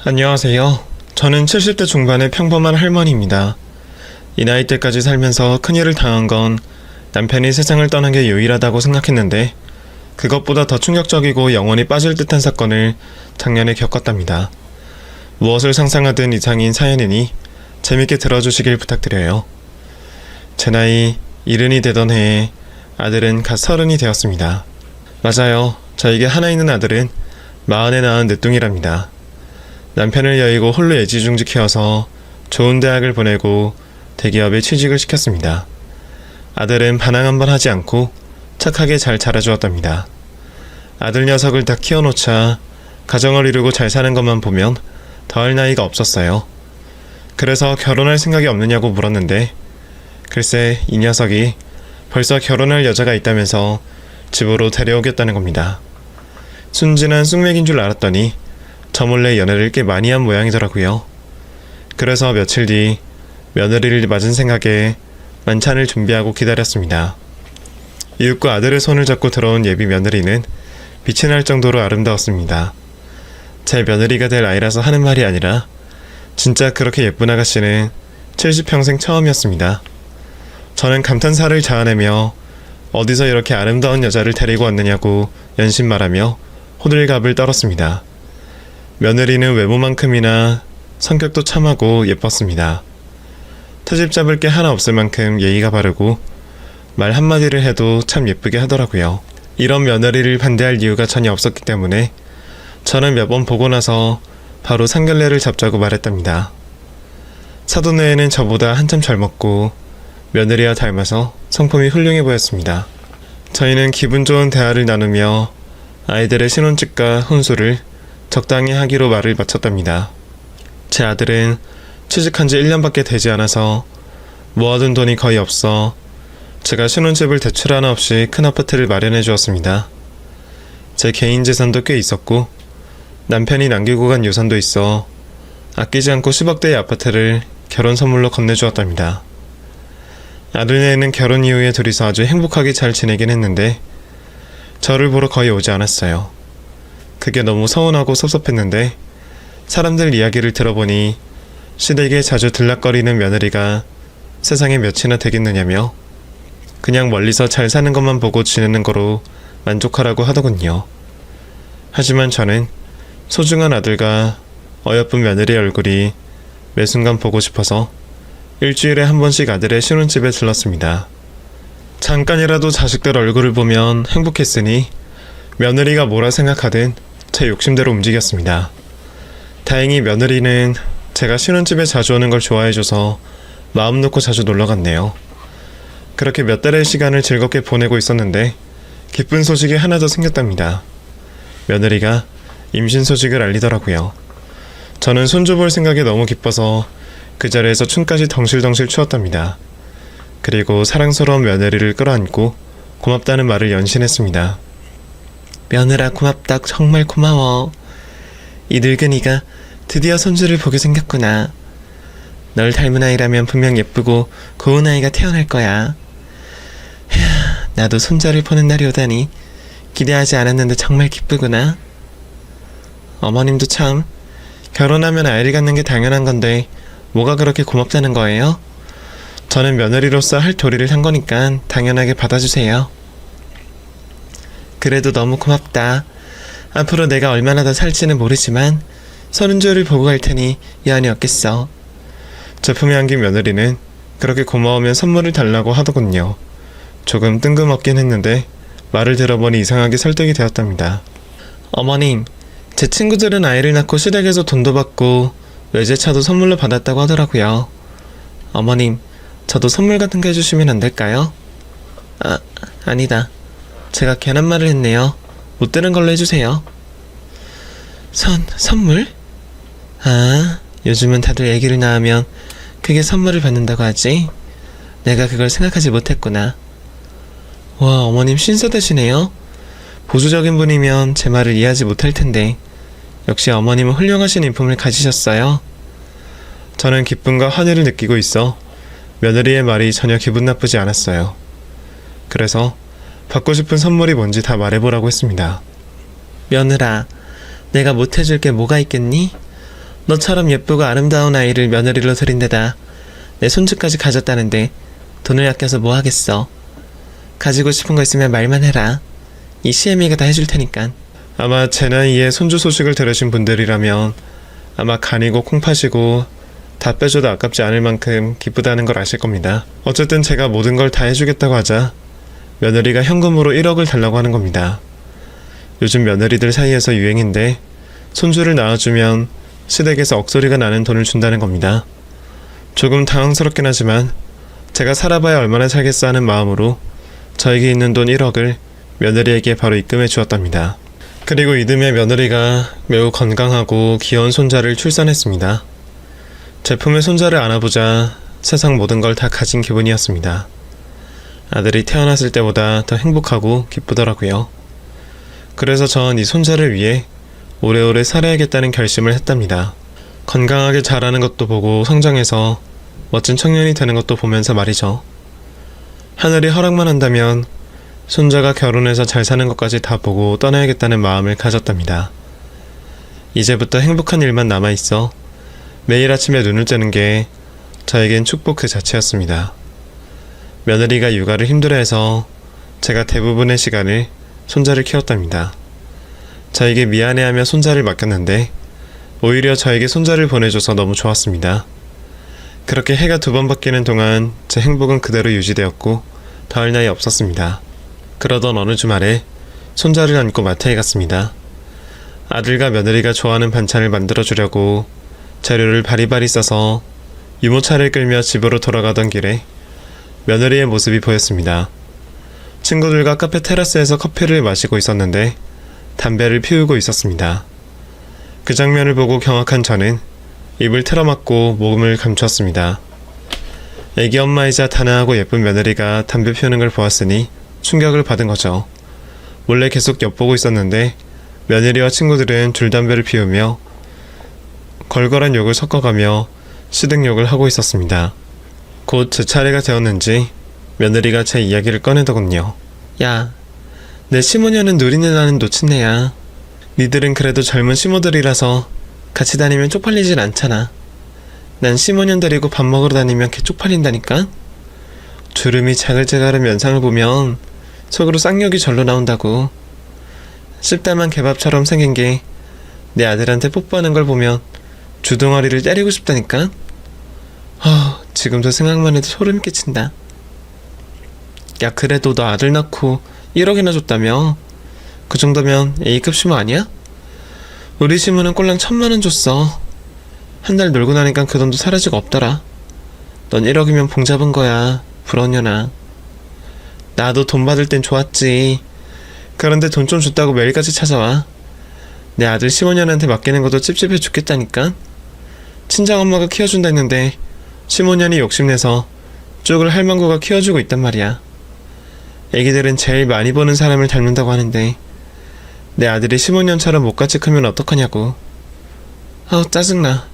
안녕하세요. 저는 70대 중반의 평범한 할머니입니다. 이 나이대까지 살면서 큰일을 당한 건 남편이 세상을 떠난 게 유일하다고 생각했는데 그것보다 더 충격적이고 영혼이 빠질 듯한 사건을 작년에 겪었답니다. 무엇을 상상하든 이상인 사연이니 재밌게 들어주시길 부탁드려요. 제 나이 70이 되던 해에 아들은 갓 30이 되었습니다. 맞아요. 저에게 하나 있는 아들은 40에 낳은 늦둥이랍니다. 남편을 여의고 홀로 애지중지키워서 좋은 대학을 보내고 대기업에 취직을 시켰습니다. 아들은 반항 한번 하지 않고 착하게 잘 자라주었답니다. 아들 녀석을 다 키워놓자 가정을 이루고 잘 사는 것만 보면 더할 나이가 없었어요. 그래서 결혼할 생각이 없느냐고 물었는데 글쎄 이 녀석이 벌써 결혼할 여자가 있다면서 집으로 데려오겠다는 겁니다. 순진한 쑥맥인 줄 알았더니 저 몰래 연애를 꽤 많이 한 모양이더라고요. 그래서 며칠 뒤 며느리를 맞은 생각에 만찬을 준비하고 기다렸습니다. 이윽고 아들의 손을 잡고 들어온 예비 며느리는 빛이 날 정도로 아름다웠습니다. 제 며느리가 될 아이라서 하는 말이 아니라 진짜 그렇게 예쁜 아가씨는 70평생 처음이었습니다. 저는 감탄사를 자아내며 어디서 이렇게 아름다운 여자를 데리고 왔느냐고 연신 말하며 호들갑을 떨었습니다. 며느리는 외모만큼이나 성격도 참하고 예뻤습니다. 트집 잡을 게 하나 없을 만큼 예의가 바르고 말 한마디를 해도 참 예쁘게 하더라고요. 이런 며느리를 반대할 이유가 전혀 없었기 때문에 저는 몇 번 보고 나서 바로 상견례를 잡자고 말했답니다. 사돈네에는 저보다 한참 젊었고 며느리와 닮아서 성품이 훌륭해 보였습니다. 저희는 기분 좋은 대화를 나누며 아이들의 신혼집과 혼수를 적당히 하기로 말을 마쳤답니다. 제 아들은 취직한 지 1년밖에 되지 않아서 모아둔 돈이 거의 없어 제가 신혼집을 대출 하나 없이 큰 아파트를 마련해 주었습니다. 제 개인 재산도 꽤 있었고 남편이 남기고 간 유산도 있어 아끼지 않고 10억대의 아파트를 결혼 선물로 건네주었답니다. 아들네는 결혼 이후에 둘이서 아주 행복하게 잘 지내긴 했는데 저를 보러 거의 오지 않았어요. 그게 너무 서운하고 섭섭했는데 사람들 이야기를 들어보니 시댁에 자주 들락거리는 며느리가 세상에 몇이나 되겠느냐며 그냥 멀리서 잘 사는 것만 보고 지내는 거로 만족하라고 하더군요. 하지만 저는 소중한 아들과 어여쁜 며느리의 얼굴이 매 순간 보고 싶어서 일주일에 한 번씩 아들의 신혼집에 들렀습니다. 잠깐이라도 자식들 얼굴을 보면 행복했으니 며느리가 뭐라 생각하든 제 욕심대로 움직였습니다. 다행히 며느리는 제가 신혼집에 자주 오는 걸 좋아해줘서 마음 놓고 자주 놀러갔네요. 그렇게 몇 달의 시간을 즐겁게 보내고 있었는데 기쁜 소식이 하나 더 생겼답니다. 며느리가 임신 소식을 알리더라고요. 저는 손주 볼 생각에 너무 기뻐서 그 자리에서 춤까지 덩실덩실 추었답니다. 그리고 사랑스러운 며느리를 끌어안고 고맙다는 말을 연신했습니다. 며느라 고맙다. 정말 고마워. 이 늙은이가 드디어 손주를 보게 생겼구나. 널 닮은 아이라면 분명 예쁘고 고운 아이가 태어날 거야. 휴, 나도 손자를 보는 날이 오다니 기대하지 않았는데 정말 기쁘구나. 어머님도 참 결혼하면 아이를 갖는 게 당연한 건데 뭐가 그렇게 고맙다는 거예요? 저는 며느리로서 할 도리를 한 거니까 당연하게 받아주세요. 그래도 너무 고맙다. 앞으로 내가 얼마나 더 살지는 모르지만 손주를 보고 갈 테니 여한이 없겠어. 제품에 안긴 며느리는 그렇게 고마우면 선물을 달라고 하더군요. 조금 뜬금없긴 했는데 말을 들어보니 이상하게 설득이 되었답니다. 어머님, 제 친구들은 아이를 낳고 시댁에서 돈도 받고 외제차도 선물로 받았다고 하더라고요. 어머님, 저도 선물 같은 거 해주시면 안 될까요? 아니다. 제가 괜한 말을 했네요. 못 되는 걸로 해주세요. 선물? 요즘은 다들 아기를 낳으면 그게 선물을 받는다고 하지? 내가 그걸 생각하지 못했구나. 와, 어머님 신세대시네요. 보수적인 분이면 제 말을 이해하지 못할 텐데 역시 어머님은 훌륭하신 인품을 가지셨어요. 저는 기쁨과 환희를 느끼고 있어 며느리의 말이 전혀 기분 나쁘지 않았어요. 그래서 받고 싶은 선물이 뭔지 다 말해보라고 했습니다. 며느라, 내가 못해줄 게 뭐가 있겠니? 너처럼 예쁘고 아름다운 아이를 며느리로 들인 데다 내 손주까지 가졌다는데 돈을 아껴서 뭐 하겠어. 가지고 싶은 거 있으면 말만 해라. 이 시애미가 다 해줄 테니까. 아마 제 나이에 손주 소식을 들으신 분들이라면 아마 간이고 콩팥이고 다 빼줘도 아깝지 않을 만큼 기쁘다는 걸 아실 겁니다. 어쨌든 제가 모든 걸 다 해주겠다고 하자 며느리가 현금으로 1억을 달라고 하는 겁니다. 요즘 며느리들 사이에서 유행인데 손주를 낳아주면 시댁에서 억소리가 나는 돈을 준다는 겁니다. 조금 당황스럽긴 하지만 제가 살아봐야 얼마나 살겠어 하는 마음으로 저에게 있는 돈 1억을 며느리에게 바로 입금해 주었답니다. 그리고 이듬해 며느리가 매우 건강하고 귀여운 손자를 출산했습니다. 제 품에 손자를 안아보자 세상 모든 걸 다 가진 기분이었습니다. 아들이 태어났을 때보다 더 행복하고 기쁘더라고요. 그래서 전 이 손자를 위해 오래오래 살아야겠다는 결심을 했답니다. 건강하게 자라는 것도 보고 성장해서 멋진 청년이 되는 것도 보면서 말이죠. 하늘이 허락만 한다면 손자가 결혼해서 잘 사는 것까지 다 보고 떠나야겠다는 마음을 가졌답니다. 이제부터 행복한 일만 남아있어 매일 아침에 눈을 뜨는 게 저에겐 축복 그 자체였습니다. 며느리가 육아를 힘들어해서 제가 대부분의 시간을 손자를 키웠답니다. 저에게 미안해하며 손자를 맡겼는데 오히려 저에게 손자를 보내줘서 너무 좋았습니다. 그렇게 해가 2번 바뀌는 동안 제 행복은 그대로 유지되었고 더할 나위 없었습니다. 그러던 어느 주말에 손자를 안고 마트에 갔습니다. 아들과 며느리가 좋아하는 반찬을 만들어주려고 재료를 바리바리 싸서 유모차를 끌며 집으로 돌아가던 길에 며느리의 모습이 보였습니다. 친구들과 카페 테라스에서 커피를 마시고 있었는데 담배를 피우고 있었습니다. 그 장면을 보고 경악한 저는 입을 틀어막고 목음을 감추었습니다. 애기 엄마이자 단아하고 예쁜 며느리가 담배 피우는 걸 보았으니 충격을 받은 거죠. 몰래 계속 엿보고 있었는데 며느리와 친구들은 줄담배를 피우며 걸걸한 욕을 섞어가며 시댁욕을 하고 있었습니다. 곧 제 차례가 되었는지 며느리가 제 이야기를 꺼내더군요. 야, 내 시모녀는 누리는 노친네야. 니들은 그래도 젊은 시모들이라서 같이 다니면 쪽팔리질 않잖아. 난 시모년 데리고 밥 먹으러 다니면 개 쪽팔린다니까? 주름이 자글자글한 면상을 보면 속으로 쌍욕이 절로 나온다고. 씹달만 개밥처럼 생긴 게 내 아들한테 뽀뽀하는 걸 보면 주둥아리를 때리고 싶다니까? 지금도 생각만 해도 소름 끼친다. 야, 그래도 너 아들 낳고 1억이나 줬다며? 그 정도면 A급 시모 아니야? 우리 시모는 꼴랑 1,000만원 줬어. 한 달 놀고 나니까 그 돈도 사라지고 없더라. 넌 1억이면 봉 잡은 거야. 부러우려나. 나도 돈 받을 땐 좋았지. 그런데 돈 좀 줬다고 매일같이 찾아와. 내 아들 시모년한테 맡기는 것도 찝찝해 죽겠다니까. 친정엄마가 키워준다 했는데 시모년이 욕심내서 쪽을 할망구가 키워주고 있단 말이야. 애기들은 제일 많이 보는 사람을 닮는다고 하는데 내 아들이 시모년처럼 목같이 크면 어떡하냐고. 짜증나.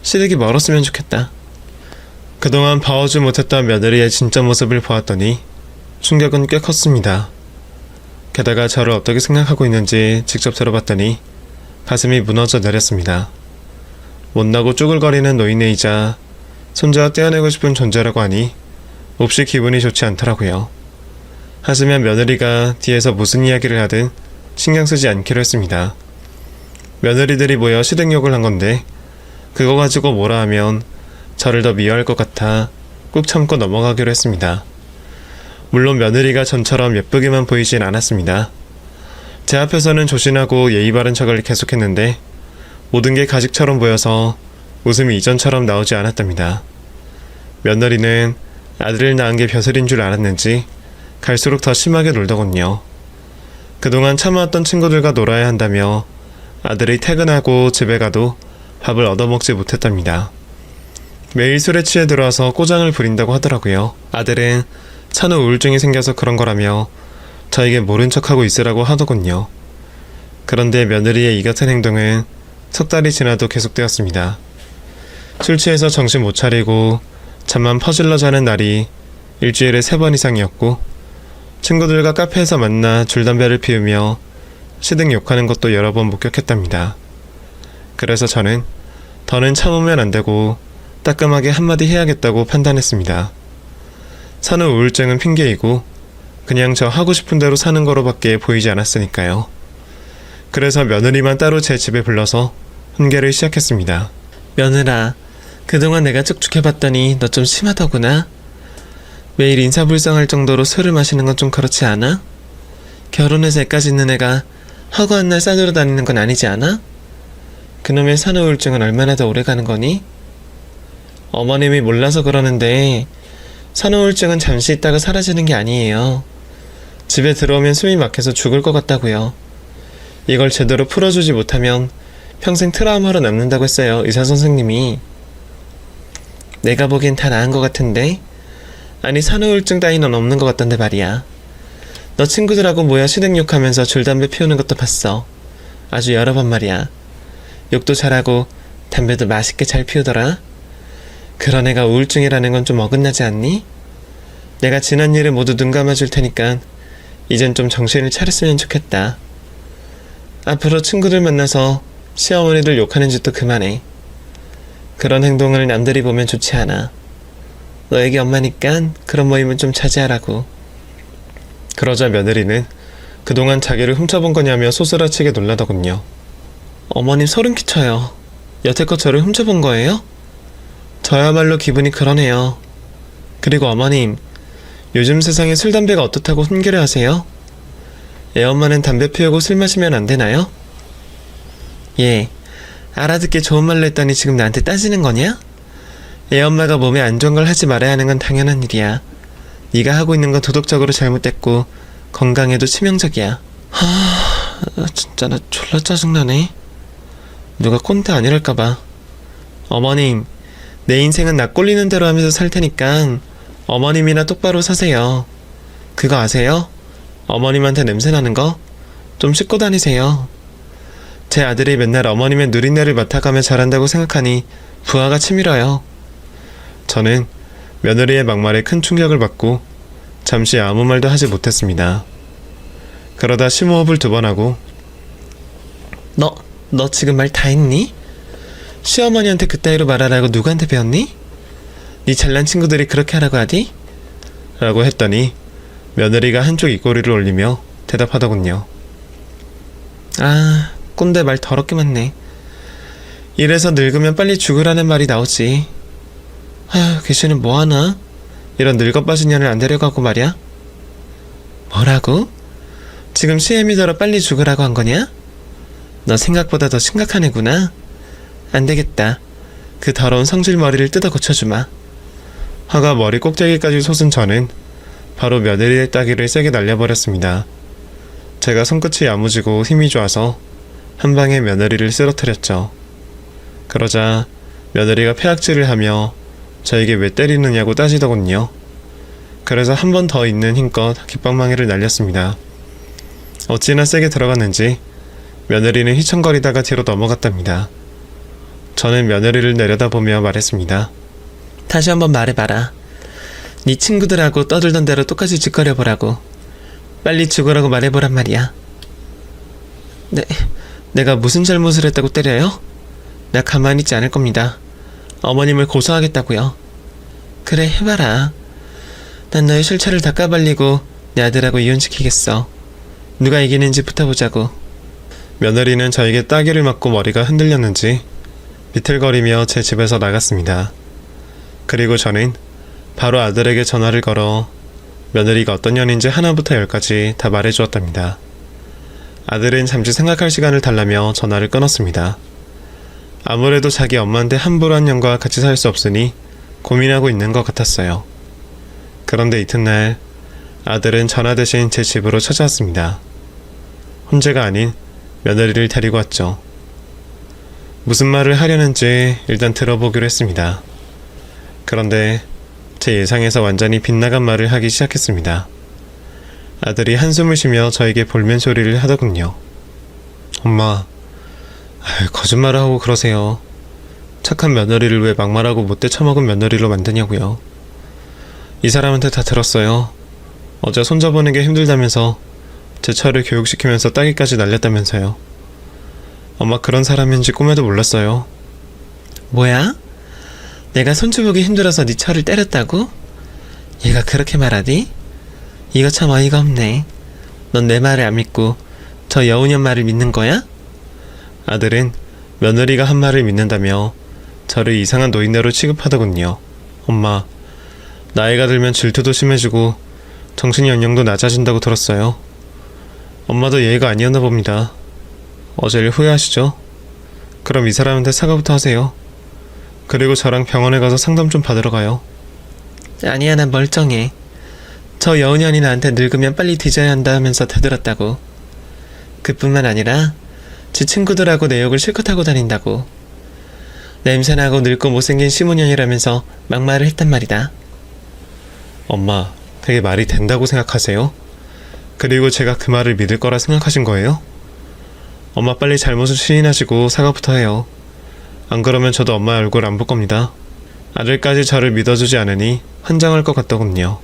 시댁이 멀었으면 좋겠다. 그동안 봐오지 못했던 며느리의 진짜 모습을 보았더니 충격은 꽤 컸습니다. 게다가 저를 어떻게 생각하고 있는지 직접 들어봤더니 가슴이 무너져 내렸습니다. 못나고 쭈글거리는 노인네이자 손자와 떼어내고 싶은 존재라고 하니 몹시 기분이 좋지 않더라고요. 하지만 며느리가 뒤에서 무슨 이야기를 하든 신경 쓰지 않기로 했습니다. 며느리들이 모여 시댁욕을 한 건데 그거 가지고 뭐라 하면 저를 더 미워할 것 같아 꾹 참고 넘어가기로 했습니다. 물론 며느리가 전처럼 예쁘게만 보이진 않았습니다. 제 앞에서는 조신하고 예의 바른 척을 계속했는데 모든 게 가식처럼 보여서 웃음이 이전처럼 나오지 않았답니다. 며느리는 아들을 낳은 게 벼슬인 줄 알았는지 갈수록 더 심하게 놀더군요. 그동안 참아왔던 친구들과 놀아야 한다며 아들이 퇴근하고 집에 가도 밥을 얻어먹지 못했답니다. 매일 술에 취해 들어와서 꼬장을 부린다고 하더라고요. 아들은 산후 우울증이 생겨서 그런 거라며 저에게 모른 척하고 있으라고 하더군요. 그런데 며느리의 이 같은 행동은 석 달이 지나도 계속되었습니다. 술 취해서 정신 못 차리고 잠만 퍼질러 자는 날이 일주일에 3번 이상이었고 친구들과 카페에서 만나 줄담배를 피우며 시댁 욕하는 것도 여러 번 목격했답니다. 그래서 저는 더는 참으면 안 되고 따끔하게 한마디 해야겠다고 판단했습니다. 산후 우울증은 핑계이고 그냥 저 하고 싶은 대로 사는 거로밖에 보이지 않았으니까요. 그래서 며느리만 따로 제 집에 불러서 훈계를 시작했습니다. 며느라, 그동안 내가 쭉쭉해봤더니 너 좀 심하더구나. 매일 인사불성할 정도로 술을 마시는 건 좀 그렇지 않아? 결혼해서 애까지 있는 애가 허구한 날 싸들어 다니는 건 아니지 않아? 그놈의 산후우울증은 얼마나 더 오래 가는 거니? 어머님이 몰라서 그러는데 산후우울증은 잠시 있다가 사라지는 게 아니에요. 집에 들어오면 숨이 막혀서 죽을 것 같다고요. 이걸 제대로 풀어주지 못하면 평생 트라우마로 남는다고 했어요, 의사 선생님이. 내가 보기엔 다 나은 것 같은데? 아니, 산후우울증 따위는 없는 것 같던데 말이야. 너 친구들하고 모여 시댁욕하면서 줄담배 피우는 것도 봤어. 아주 여러 번 말이야. 욕도 잘하고 담배도 맛있게 잘 피우더라. 그런 애가 우울증이라는 건 좀 어긋나지 않니? 내가 지난 일을 모두 눈 감아줄 테니까 이젠 좀 정신을 차렸으면 좋겠다. 앞으로 친구들 만나서 시어머니들 욕하는 짓도 그만해. 그런 행동을 남들이 보면 좋지 않아. 너에게 엄마니까 그런 모임은 좀 자제하라고. 그러자 며느리는 그동안 자기를 훔쳐본 거냐며 소스라치게 놀라더군요. 어머님 소름 끼쳐요. 여태껏 저를 훔쳐본 거예요? 저야말로 기분이 그러네요. 그리고 어머님, 요즘 세상에 술 담배가 어떻다고 훈계를 하세요? 애엄마는 담배 피우고 술 마시면 안 되나요? 예, 알아듣기 좋은 말로 했더니 지금 나한테 따지는 거냐? 애엄마가 몸에 안 좋은 걸 하지 말아야 하는 건 당연한 일이야. 네가 하고 있는 건 도덕적으로 잘못됐고 건강에도 치명적이야. 진짜 나 졸라 짜증나네. 누가 꼰대 아니랄까봐. 어머님, 내 인생은 나 꼴리는 대로 하면서 살 테니까 어머님이나 똑바로 사세요. 그거 아세요? 어머님한테 냄새나는 거? 좀 씻고 다니세요. 제 아들이 맨날 어머님의 누린내를 맡아가며 자란다고 생각하니 부하가 치밀어요. 저는 며느리의 막말에 큰 충격을 받고 잠시 아무 말도 하지 못했습니다. 그러다 심호흡을 2번 하고 너 지금 말 다 했니? 시어머니한테 그따위로 말하라고 누구한테 배웠니? 네 잘난 친구들이 그렇게 하라고 하디? 라고 했더니 며느리가 한쪽 입꼬리를 올리며 대답하더군요. 아, 꼰대 말 더럽게 많네. 이래서 늙으면 빨리 죽으라는 말이 나오지. 아휴, 귀신은 뭐하나? 이런 늙어빠진 년을 안 데려가고 말이야? 뭐라고? 지금 시애미더러 빨리 죽으라고 한 거냐? 너 생각보다 더 심각한 애구나. 안 되겠다. 그 더러운 성질 머리를 뜯어 고쳐주마. 화가 머리 꼭대기까지 솟은 저는 바로 며느리의 따귀를 세게 날려버렸습니다. 제가 손끝이 야무지고 힘이 좋아서 한 방에 며느리를 쓰러뜨렸죠. 그러자 며느리가 폐악질을 하며 저에게 왜 때리느냐고 따지더군요. 그래서 한 번 더 있는 힘껏 깃방망이를 날렸습니다. 어찌나 세게 들어갔는지 며느리는 휘청거리다가 뒤로 넘어갔답니다. 저는 며느리를 내려다보며 말했습니다. 다시 한번 말해봐라. 네 친구들하고 떠들던 대로 똑같이 짓거려보라고. 빨리 죽으라고 말해보란 말이야. 내가 무슨 잘못을 했다고 때려요? 나 가만히 있지 않을 겁니다. 어머님을 고소하겠다고요. 그래, 해봐라. 난 너의 실체를 다 까발리고 내 아들하고 이혼시키겠어. 누가 이기는지 붙어보자고. 며느리는 저에게 따귀를 맞고 머리가 흔들렸는지 비틀거리며 제 집에서 나갔습니다. 그리고 저는 바로 아들에게 전화를 걸어 며느리가 어떤 년인지 하나부터 10까지 다 말해주었답니다. 아들은 잠시 생각할 시간을 달라며 전화를 끊었습니다. 아무래도 자기 엄마한테 함부로 한 년과 같이 살 수 없으니 고민하고 있는 것 같았어요. 그런데 이튿날 아들은 전화 대신 제 집으로 찾아왔습니다. 혼자가 아닌 며느리를 데리고 왔죠. 무슨 말을 하려는지 일단 들어보기로 했습니다. 그런데 제 예상에서 완전히 빗나간 말을 하기 시작했습니다. 아들이 한숨을 쉬며 저에게 볼멘 소리를 하더군요. 엄마, 거짓말을 하고 그러세요. 착한 며느리를 왜 막말하고 못돼 처먹은 며느리로 만드냐고요. 이 사람한테 다 들었어요. 어제 손자보는 게 힘들다면서 제 차를 교육시키면서 따귀까지 날렸다면서요. 엄마 그런 사람인지 꿈에도 몰랐어요. 뭐야? 내가 손주 보기 힘들어서 네 철을 때렸다고? 얘가 그렇게 말하디? 이거 참 어이가 없네. 넌 내 말을 안 믿고 저 여우년 말을 믿는 거야? 아들은 며느리가 한 말을 믿는다며 저를 이상한 노인네로 취급하더군요. 엄마, 나이가 들면 질투도 심해지고 정신연령도 낮아진다고 들었어요. 엄마도 예의가 아니었나 봅니다. 어제를 후회하시죠? 그럼 이 사람한테 사과부터 하세요. 그리고 저랑 병원에 가서 상담 좀 받으러 가요. 아니야, 난 멀쩡해. 저 여우년이 나한테 늙으면 빨리 뒤져야 한다면서 대들었다고. 그뿐만 아니라 지 친구들하고 내 욕을 실컷 하고 다닌다고. 냄새나고 늙고 못생긴 시무년이라면서 막말을 했단 말이다. 엄마, 그게 말이 된다고 생각하세요? 그리고 제가 그 말을 믿을 거라 생각하신 거예요? 엄마 빨리 잘못을 시인하시고 사과부터 해요. 안 그러면 저도 엄마 얼굴 안 볼 겁니다. 아들까지 저를 믿어주지 않으니 환장할 것 같더군요.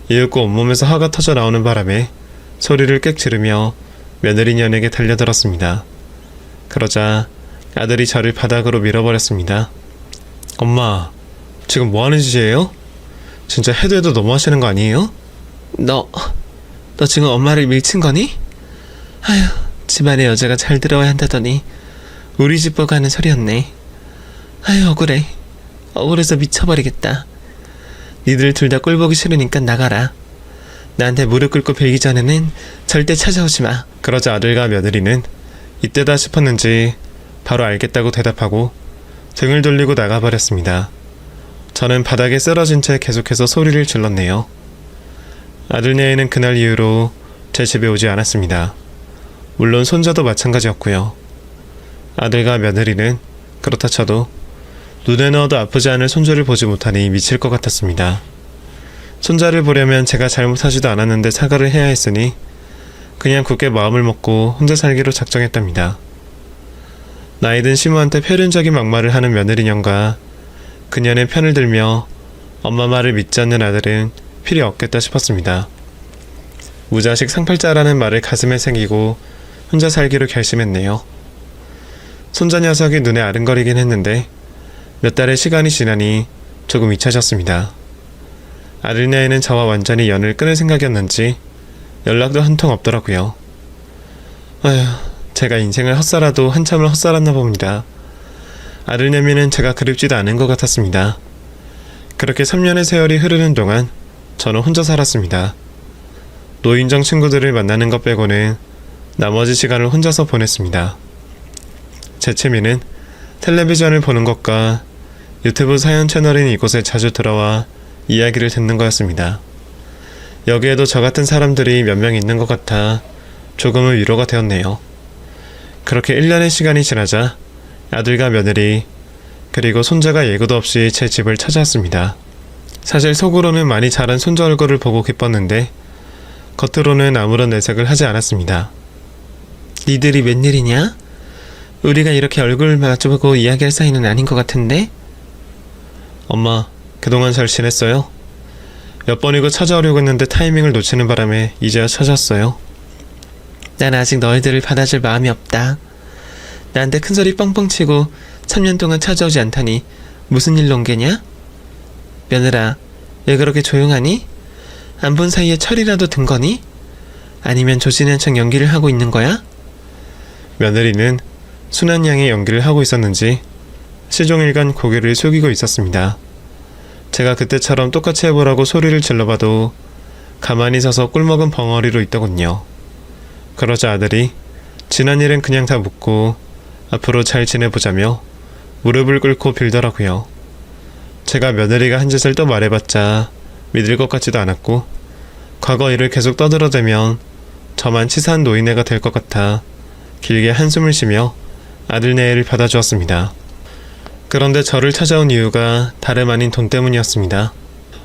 이윽고 온몸에서 화가 터져 나오는 바람에 소리를 꽥 지르며 며느리년에게 달려들었습니다. 그러자 아들이 저를 바닥으로 밀어버렸습니다. 엄마, 지금 뭐하는 짓이에요? 진짜 해도 너무하시는 거 아니에요? 너 지금 엄마를 밀친 거니? 아휴, 집안에 여자가 잘 들어와야 한다더니 우리 집 보고 하는 소리였네. 아휴, 억울해서 미쳐버리겠다. 니들 둘 다 꼴보기 싫으니까 나가라. 나한테 무릎 꿇고 빌기 전에는 절대 찾아오지 마. 그러자 아들과 며느리는 이때다 싶었는지 바로 알겠다고 대답하고 등을 돌리고 나가버렸습니다. 저는 바닥에 쓰러진 채 계속해서 소리를 질렀네요. 아들네에는 그날 이후로 제 집에 오지 않았습니다. 물론 손자도 마찬가지였고요. 아들과 며느리는 그렇다 쳐도 눈에 넣어도 아프지 않을 손주를 보지 못하니 미칠 것 같았습니다. 손자를 보려면 제가 잘못하지도 않았는데 사과를 해야 했으니 그냥 굳게 마음을 먹고 혼자 살기로 작정했답니다. 나이든 시모한테 표련적인 막말을 하는 며느리년과 그년의 편을 들며 엄마 말을 믿지 않는 아들은 필요 없겠다 싶었습니다. 무자식 상팔자라는 말을 가슴에 새기고 혼자 살기로 결심했네요. 손자 녀석이 눈에 아른거리긴 했는데 몇 달의 시간이 지나니 조금 잊혀졌습니다. 아들네에는 저와 완전히 연을 끊을 생각이었는지 연락도 한 통 없더라고요. 아휴, 제가 인생을 헛살아도 한참을 헛살았나 봅니다. 아들내미는 제가 그립지도 않은 것 같았습니다. 그렇게 3년의 세월이 흐르는 동안 저는 혼자 살았습니다. 노인정 친구들을 만나는 것 빼고는 나머지 시간을 혼자서 보냈습니다. 제 취미는 텔레비전을 보는 것과 유튜브 사연 채널인 이곳에 자주 들어와 이야기를 듣는 거였습니다. 여기에도 저 같은 사람들이 몇 명 있는 것 같아 조금은 위로가 되었네요. 그렇게 1년의 시간이 지나자 아들과 며느리 그리고 손자가 예고도 없이 제 집을 찾아왔습니다. 사실 속으로는 많이 자란 손자 얼굴을 보고 기뻤는데 겉으로는 아무런 내색을 하지 않았습니다. 니들이 웬일이냐? 우리가 이렇게 얼굴 마주보고 이야기할 사이는 아닌 것 같은데? 엄마, 그동안 잘 지냈어요? 몇 번이고 찾아오려고 했는데 타이밍을 놓치는 바람에 이제야 찾았어요. 난 아직 너희들을 받아줄 마음이 없다. 나한테 큰소리 뻥뻥 치고 3년 동안 찾아오지 않다니 무슨 일로 온 게냐? 며느라, 왜 그렇게 조용하니? 안 본 사이에 철이라도 든 거니? 아니면 조신한 척 연기를 하고 있는 거야? 며느리는 순한 양의 연기를 하고 있었는지 시종일관 고개를 숙이고 있었습니다. 제가 그때처럼 똑같이 해보라고 소리를 질러봐도 가만히 서서 꿀먹은 벙어리로 있더군요. 그러자 아들이 지난 일은 그냥 다 묻고 앞으로 잘 지내보자며 무릎을 꿇고 빌더라고요. 제가 며느리가 한 짓을 또 말해봤자 믿을 것 같지도 않았고 과거 일을 계속 떠들어대면 저만 치사한 노인네가 될 것 같아 길게 한숨을 쉬며 아들네를 받아주었습니다. 그런데 저를 찾아온 이유가 다름 아닌 돈 때문이었습니다.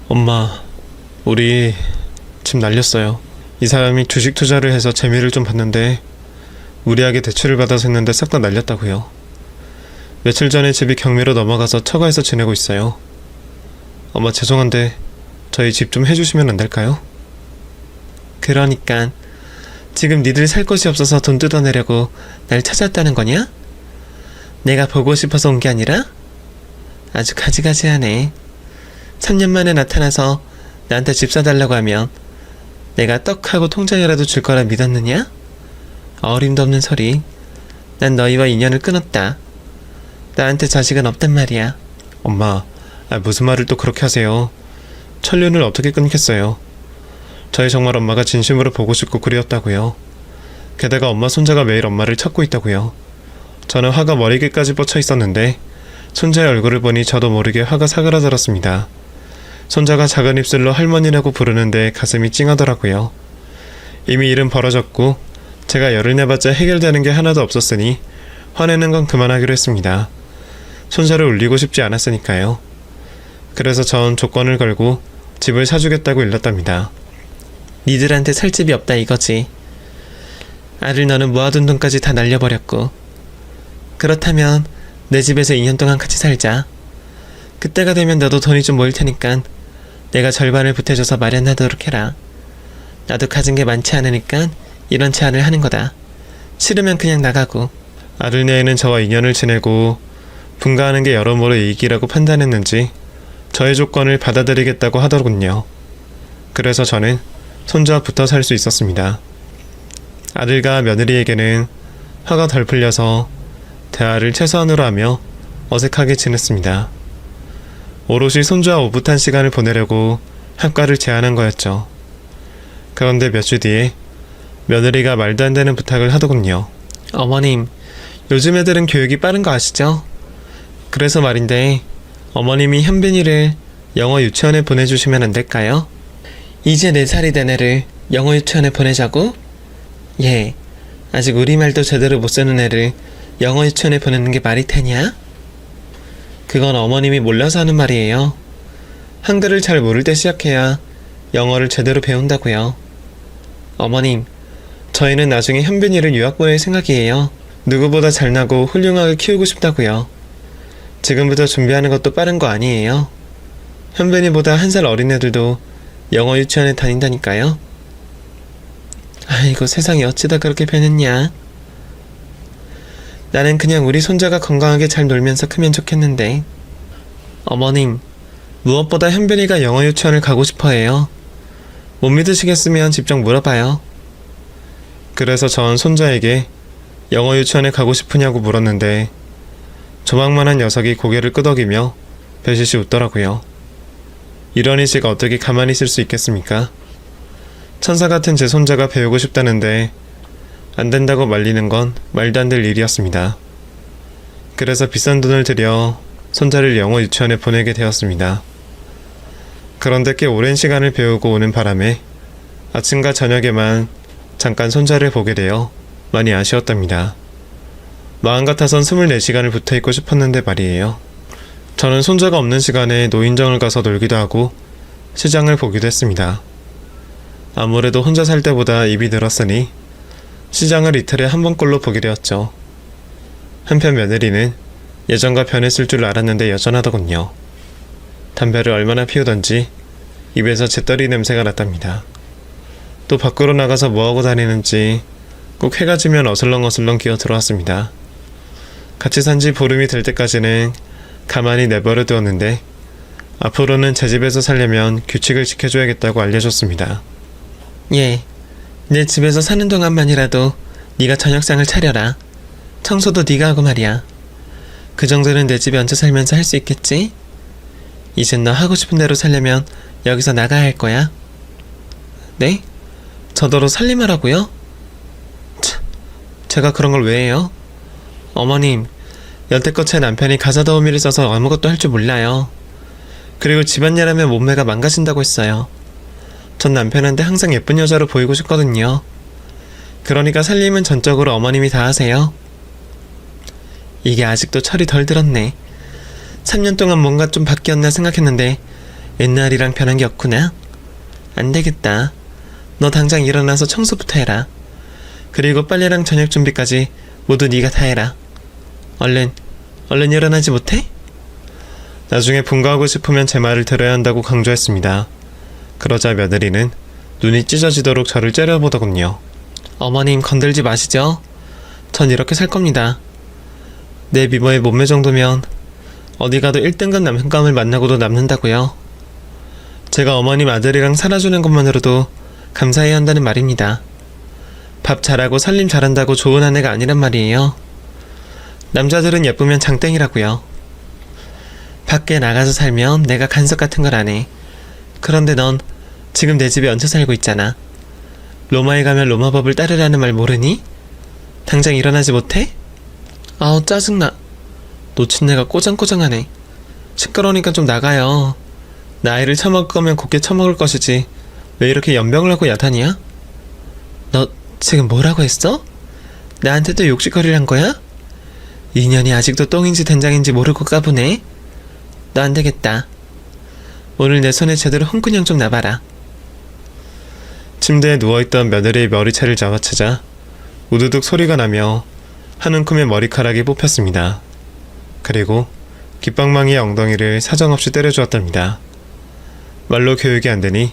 엄마, 우리 집 날렸어요. 이 사람이 주식 투자를 해서 재미를 좀 봤는데 무리하게 대출을 받아서 했는데 싹 다 날렸다고요. 며칠 전에 집이 경매로 넘어가서 처가에서 지내고 있어요. 엄마 죄송한데 저희 집 좀 해주시면 안 될까요? 그러니까 지금 니들 살 곳이 없어서 돈 뜯어내려고 날 찾았다는 거냐? 내가 보고 싶어서 온 게 아니라? 아주 가지가지하네. 3년 만에 나타나서 나한테 집 사달라고 하면 내가 떡하고 통장이라도 줄 거라 믿었느냐? 어림도 없는 소리. 난 너희와 인연을 끊었다. 나한테 자식은 없단 말이야. 엄마, 무슨 말을 또 그렇게 하세요? 천륜을 어떻게 끊겠어요? 저희 정말 엄마가 진심으로 보고 싶고 그리웠다고요. 게다가 엄마 손자가 매일 엄마를 찾고 있다고요. 저는 화가 머리끝까지 뻗쳐 있었는데 손자의 얼굴을 보니 저도 모르게 화가 사그라들었습니다. 손자가 작은 입술로 할머니라고 부르는데 가슴이 찡하더라고요. 이미 일은 벌어졌고 제가 열을 내봤자 해결되는 게 하나도 없었으니 화내는 건 그만하기로 했습니다. 손자를 울리고 싶지 않았으니까요. 그래서 전 조건을 걸고 집을 사주겠다고 일렀답니다. 니들한테 살 집이 없다 이거지. 아들 너는 모아둔 돈까지 다 날려버렸고. 그렇다면 내 집에서 2년 동안 같이 살자. 그때가 되면 너도 돈이 좀 모일 테니까 내가 절반을 보태줘서 마련하도록 해라. 나도 가진 게 많지 않으니까 이런 제안을 하는 거다. 싫으면 그냥 나가고. 아들 내에는 저와 인연을 지내고 분가하는 게 여러모로 이익이라고 판단했는지 저의 조건을 받아들이겠다고 하더군요. 그래서 저는 손자와 붙어 살 수 있었습니다. 아들과 며느리에게는 화가 덜 풀려서 대화를 최소한으로 하며 어색하게 지냈습니다. 오롯이 손주와 오붓한 시간을 보내려고 학과를 제안한 거였죠. 그런데 몇 주 뒤에 며느리가 말도 안 되는 부탁을 하더군요. 어머님, 요즘 애들은 교육이 빠른 거 아시죠? 그래서 말인데 어머님이 현빈이를 영어 유치원에 보내주시면 안 될까요? 이제 4살이 된 애를 영어 유치원에 보내자고? 예, 아직 우리말도 제대로 못 쓰는 애를 영어 유치원에 보내는 게 말이 되냐? 그건 어머님이 몰라서 하는 말이에요. 한글을 잘 모를 때 시작해야 영어를 제대로 배운다고요. 어머님, 저희는 나중에 현빈이를 유학 보낼 생각이에요. 누구보다 잘나고 훌륭하게 키우고 싶다고요. 지금부터 준비하는 것도 빠른 거 아니에요? 현빈이보다 1살 어린 애들도 영어 유치원에 다닌다니까요. 아이고 세상에 어찌다 그렇게 변했냐. 나는 그냥 우리 손자가 건강하게 잘 놀면서 크면 좋겠는데. 어머님, 무엇보다 현빈이가 영어 유치원을 가고 싶어 해요. 못 믿으시겠으면 직접 물어봐요. 그래서 전 손자에게 영어 유치원에 가고 싶으냐고 물었는데 조망만한 녀석이 고개를 끄덕이며 배시시 웃더라고요. 이러니 제가 어떻게 가만히 있을 수 있겠습니까? 천사 같은 제 손자가 배우고 싶다는데 안 된다고 말리는 건 말도 안 될 일이었습니다. 그래서 비싼 돈을 들여 손자를 영어 유치원에 보내게 되었습니다. 그런데 꽤 오랜 시간을 배우고 오는 바람에 아침과 저녁에만 잠깐 손자를 보게 되어 많이 아쉬웠답니다. 마음 같아선 24시간을 붙어있고 싶었는데 말이에요. 저는 손자가 없는 시간에 노인정을 가서 놀기도 하고 시장을 보기도 했습니다. 아무래도 혼자 살 때보다 입이 늘었으니 시장을 이틀에 한 번꼴로 보게 되었죠. 한편 며느리는 예전과 변했을 줄 알았는데 여전하더군요. 담배를 얼마나 피우던지 입에서 재떨이 냄새가 났답니다. 또 밖으로 나가서 뭐하고 다니는지 꼭 해가 지면 어슬렁어슬렁 기어 들어왔습니다. 같이 산 지 보름이 될 때까지는 가만히 내버려 두었는데 앞으로는 제 집에서 살려면 규칙을 지켜줘야겠다고 알려줬습니다. 예, 내 집에서 사는 동안만이라도 네가 저녁상을 차려라. 청소도 네가 하고 말이야. 그 정도는 내 집에 얹혀 살면서 할 수 있겠지? 이젠 너 하고 싶은 대로 살려면 여기서 나가야 할 거야. 네? 저더러 살림하라고요? 참, 제가 그런 걸 왜 해요? 어머님, 여태껏 제 남편이 가사더우미를 써서 아무것도 할 줄 몰라요. 그리고 집안일하면 몸매가 망가진다고 했어요. 전 남편한테 항상 예쁜 여자로 보이고 싶거든요. 그러니까 살림은 전적으로 어머님이 다 하세요. 이게 아직도 철이 덜 들었네. 3년 동안 뭔가 좀 바뀌었나 생각했는데 옛날이랑 변한 게 없구나. 안 되겠다. 너 당장 일어나서 청소부터 해라. 그리고 빨래랑 저녁 준비까지 모두 네가 다 해라. 얼른 일어나지 못해? 나중에 분가하고 싶으면 제 말을 들어야 한다고 강조했습니다. 그러자 며느리는 눈이 찢어지도록 저를 째려보더군요. 어머님 건들지 마시죠. 전 이렇게 살 겁니다. 내 미모의 몸매 정도면 어디 가도 1등급 남편감을 만나고도 남는다고요. 제가 어머님 아들이랑 살아주는 것만으로도 감사해야 한다는 말입니다. 밥 잘하고 살림 잘한다고 좋은 아내가 아니란 말이에요. 남자들은 예쁘면 장땡이라고요. 밖에 나가서 살면 내가 간섭 같은 걸 안 해. 그런데 넌 지금 내 집에 얹혀 살고 있잖아. 로마에 가면 로마법을 따르라는 말 모르니? 당장 일어나지 못해? 아우 짜증나. 노친네가 꼬장꼬장하네. 시끄러우니까 좀 나가요. 나이를 처먹을 거면 곱게 처먹을 것이지 왜 이렇게 연병을 하고 야단이야? 너 지금 뭐라고 했어? 나한테 또 욕짓거리를 한 거야? 인연이 아직도 똥인지 된장인지 모르고 까부네. 너 안 되겠다. 오늘 내 손에 제대로 홍군형 좀 놔봐라. 침대에 누워있던 며느리의 머리채를 잡아채자 우두둑 소리가 나며 한 움큼의 머리카락이 뽑혔습니다. 그리고 깃방망이의 엉덩이를 사정없이 때려주었답니다. 말로 교육이 안 되니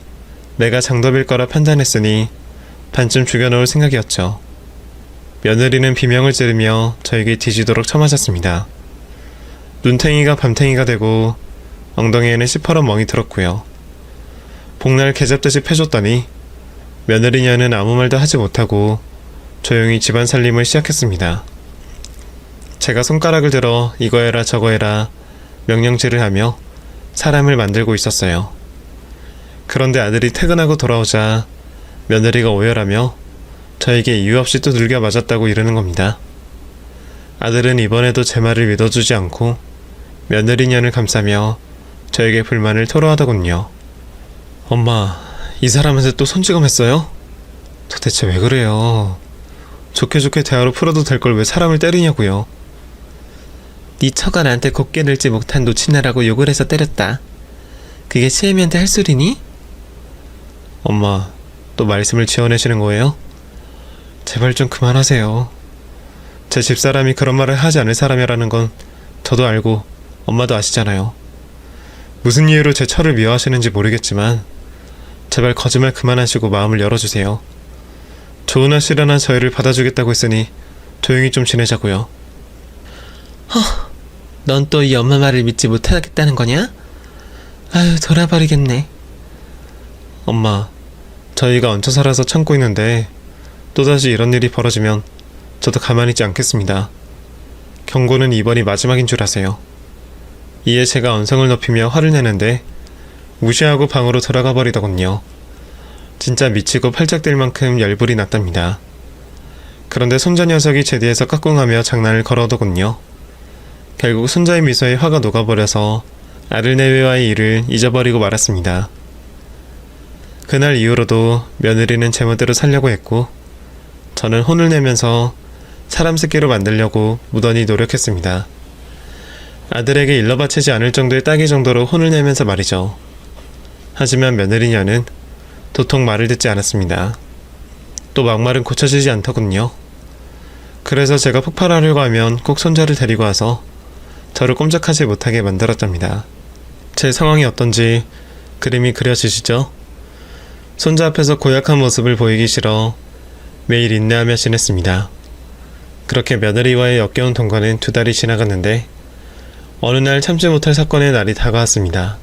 내가 장dob일 거라 판단했으니 반쯤 죽여놓을 생각이었죠. 며느리는 비명을 지르며 저에게 뒤지도록 쳐맞았습니다. 눈탱이가 밤탱이가 되고 엉덩이에는 시퍼런 멍이 들었고요. 복날 개잡듯이 패줬더니 며느리녀는 아무 말도 하지 못하고 조용히 집안 살림을 시작했습니다. 제가 손가락을 들어 이거 해라 저거 해라 명령질을 하며 사람을 만들고 있었어요. 그런데 아들이 퇴근하고 돌아오자 며느리가 오열하며 저에게 이유 없이 또 들겨 맞았다고 이러는 겁니다. 아들은 이번에도 제 말을 믿어주지 않고 며느리년을 감싸며 저에게 불만을 토로하더군요. 엄마, 이 사람한테 또 손찌검했어요? 도대체 왜 그래요? 좋게 좋게 대화로 풀어도 될 걸 왜 사람을 때리냐고요. 네 처가 나한테 곱게 늘지 못한 노친네라고 욕을 해서 때렸다. 그게 시애미한테 할 소리니? 엄마, 또 말씀을 지어내시는 거예요? 제발 좀 그만하세요. 제 집사람이 그런 말을 하지 않을 사람이라는 건 저도 알고 엄마도 아시잖아요. 무슨 이유로 제 처를 미워하시는지 모르겠지만 제발 거짓말 그만하시고 마음을 열어주세요. 좋은 아씨라나 저희를 받아주겠다고 했으니 조용히 좀 지내자고요. 넌 또 이 엄마 말을 믿지 못하겠다는 거냐? 아유 돌아버리겠네. 엄마, 저희가 얹혀 살아서 참고 있는데 또다시 이런 일이 벌어지면 저도 가만히 있지 않겠습니다. 경고는 이번이 마지막인 줄 아세요. 이에 제가 언성을 높이며 화를 내는데 무시하고 방으로 들어가 버리더군요. 진짜 미치고 팔짝 뛸 만큼 열불이 났답니다. 그런데 손자 녀석이 제 뒤에서 까꿍하며 장난을 걸어오더군요. 결국 손자의 미소에 화가 녹아버려서 아들내외와의 일을 잊어버리고 말았습니다. 그날 이후로도 며느리는 제멋대로 살려고 했고 저는 혼을 내면서 사람 새끼로 만들려고 무던히 노력했습니다. 아들에게 일러 바치지 않을 정도의 따기 정도로 혼을 내면서 말이죠. 하지만 며느리녀는 도통 말을 듣지 않았습니다. 또 막말은 고쳐지지 않더군요. 그래서 제가 폭발하려고 하면 꼭 손자를 데리고 와서 저를 꼼짝하지 못하게 만들었답니다. 제 상황이 어떤지 그림이 그려지시죠? 손자 앞에서 고약한 모습을 보이기 싫어 매일 인내하며 지냈습니다. 그렇게 며느리와의 역겨운 동거는 2달이 지나갔는데 어느 날 참지 못할 사건의 날이 다가왔습니다.